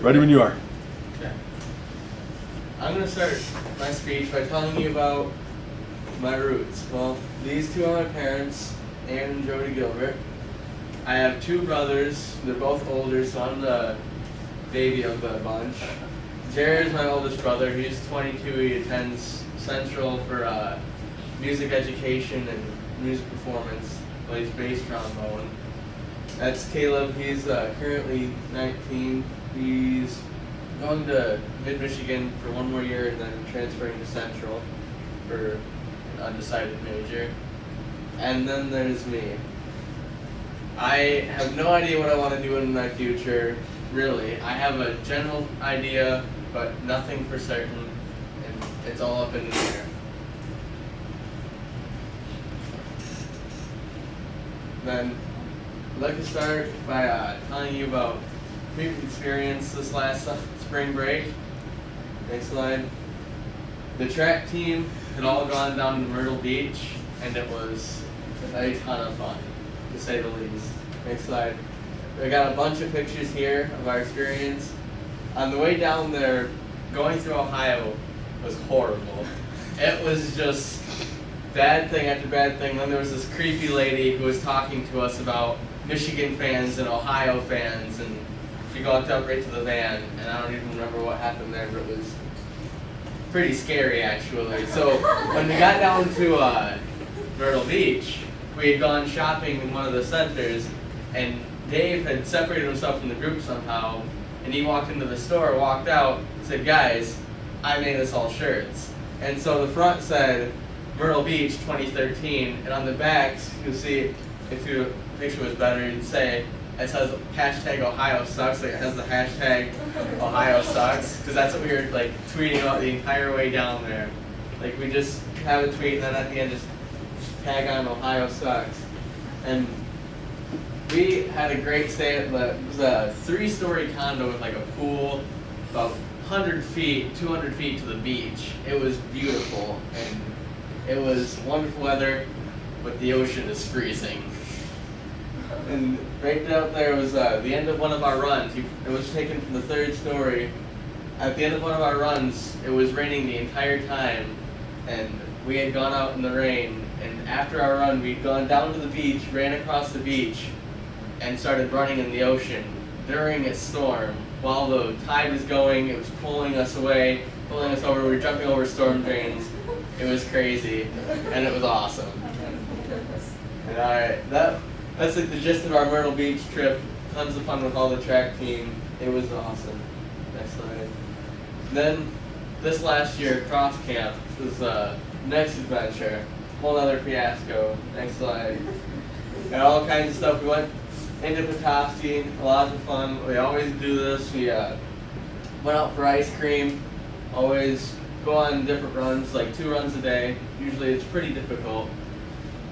Ready when you are. Okay. I'm going to start my speech by telling you about my roots. Well, these two are my parents, Ann and Jody Gilbert. I have two brothers. They're both older, so I'm the baby of the bunch. Jared is my oldest brother. He's 22. He attends Central for music education and music performance. Plays bass trombone. That's Caleb. He's currently 19. He's going to Mid-Michigan for one more year and then transferring to Central for an undecided major. And then there's me. I have no idea what I want to do in my future, really. I have a general idea, but nothing for certain, and it's all up in the air. Then, I'd like to start by telling you about previous experience this last spring break. Next slide. The track team had all gone down to Myrtle Beach, and it was a ton of fun, to say the least. Next slide. I got a bunch of pictures here of our experience. On the way down there, going through Ohio was horrible. It was just bad thing after bad thing. Then there was this creepy lady who was talking to us about Michigan fans and Ohio fans, and she walked up right to the van, and I don't even remember what happened there, but it was pretty scary actually. So when we got down to Myrtle Beach, we had gone shopping in one of the centers, and Dave had separated himself from the group somehow, and he walked into the store, walked out, said, "Guys, I made us all shirts." And so the front said Myrtle Beach 2013, and on the backs, you'll see, if your picture was better, you'd say, it says hashtag Ohio sucks, like it has the hashtag Ohio sucks, because that's what we were like tweeting out the entire way down there. Like we just have a tweet and then at the end just tag on Ohio sucks. And we had a great stay at it was a 3-story condo with like a pool, about 100 feet, 200 feet to the beach. It was beautiful and it was wonderful weather, but the ocean is freezing. And right out there was the end of one of our runs. It was taken from the 3rd story. At the end of one of our runs, it was raining the entire time, and we had gone out in the rain. And after our run, we'd gone down to the beach, ran across the beach, and started running in the ocean during a storm. While the tide was going, it was pulling us away, pulling us over. We were jumping over storm drains. It was crazy, and it was awesome. And that's like the gist of our Myrtle Beach trip. Tons of fun with all the track team. It was awesome. Next slide. Then, this last year, cross camp was next adventure. Whole other fiasco. Next slide. Got all kinds of stuff. We went into Petoskey. A lot of fun. We always do this. We went out for ice cream. Always go on different runs, like 2 runs a day. Usually it's pretty difficult,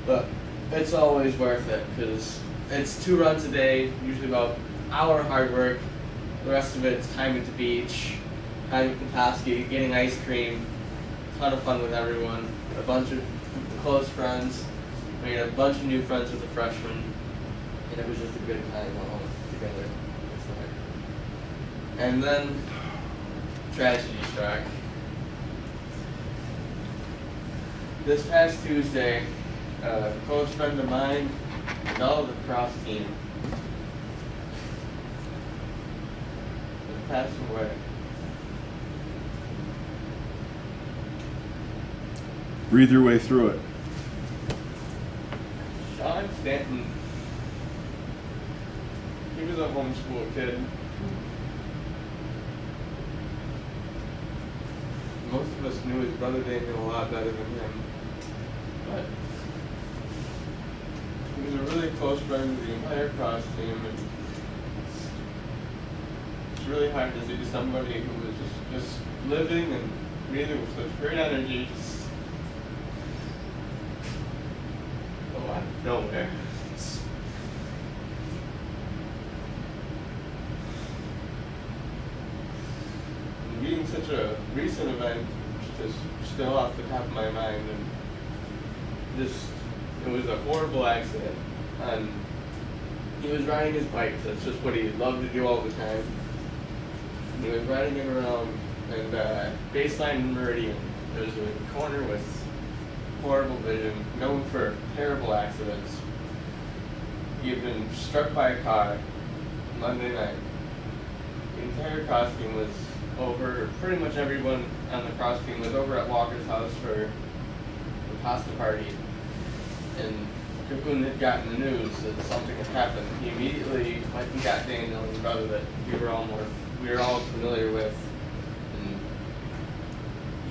but it's always worth it because it's 2 runs a day, usually about an hour of hard work. The rest of it's time at the beach, time at Petoskey, getting ice cream, ton of fun with everyone, a bunch of close friends, made a bunch of new friends with the freshmen, and it was just a good time all together. And then, tragedy struck. This past Tuesday, a close friend of mine and all of the cross team passed away. Breathe your way through it. Sean Stanton, he was a homeschool kid. Most of us knew his brother Daniel a lot better than him. But he was a really close friend with the entire cross team, and it's really hard to see somebody who was just living and breathing with such great energy just go out of nowhere. And being such a recent event, it's just still off the top of my mind, and it was a horrible accident. And he was riding his bike. That's just what he loved to do all the time. And he was riding it around, and Baseline and Meridian. There's a corner with horrible vision, known for terrible accidents. He had been struck by a car Monday night. The entire cross team was over, pretty much everyone on the cross team was over at Walker's house for the pasta party. And Cocoon had gotten the news that something had happened. He immediately went and got Daniel, his brother, that we were all familiar with, and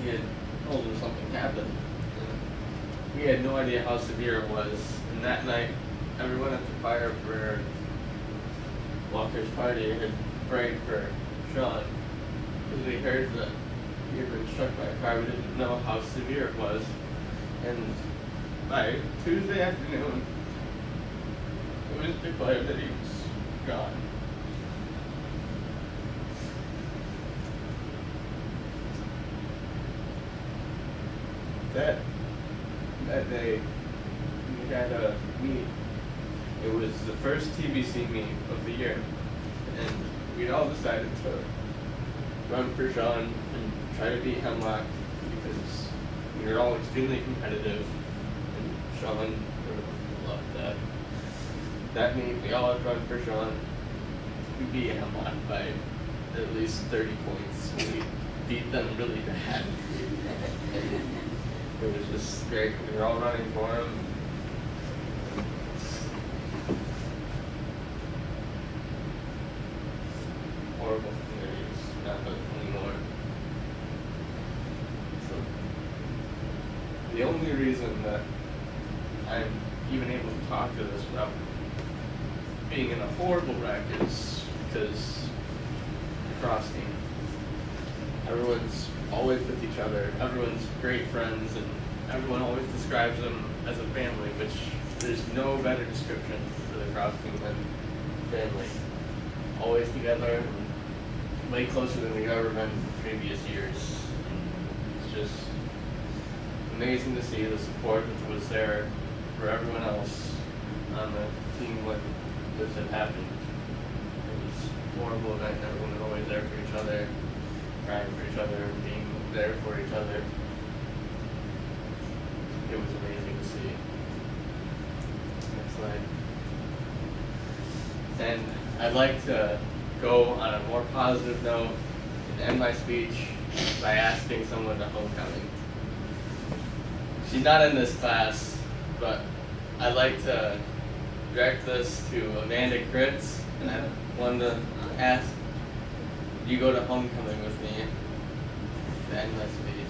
he had told him something happened. And we had no idea how severe it was. And that night, everyone at the fire for Walker's party had prayed for Sean, because we heard that he had been struck by a car. We didn't know how severe it was. And by Tuesday afternoon, it was declared that he was gone. That day, we had a meet. It was the first TBC meet of the year, and we'd all decided to run for Sean and try to beat Hemlock because we were all extremely competitive, and Sean loved that. That meet, we all had run for Sean. We beat Hemlock by at least 30 points. We beat them really bad. It was just great. We were all running for him. Horrible communities, not anymore. So the only reason that I'm even able to talk to this without being in a horrible wreck is because the cross team. Everyone's always with each other. Everyone's great friends, and everyone always describes them as a family, which there's no better description for the cross team than family. Always together, and way closer than we've ever been in previous years. And it's just amazing to see the support that was there for everyone else on the team when this had happened. It was a horrible event, and everyone was always there for each other, crying for each other, and being there for each other. It was amazing to see. Next slide. And I'd like to go on a more positive note and end my speech by asking someone to homecoming. She's not in this class, but I'd like to direct this to Amanda Kritz, and I wanted to ask, you go to homecoming with me to end my speech.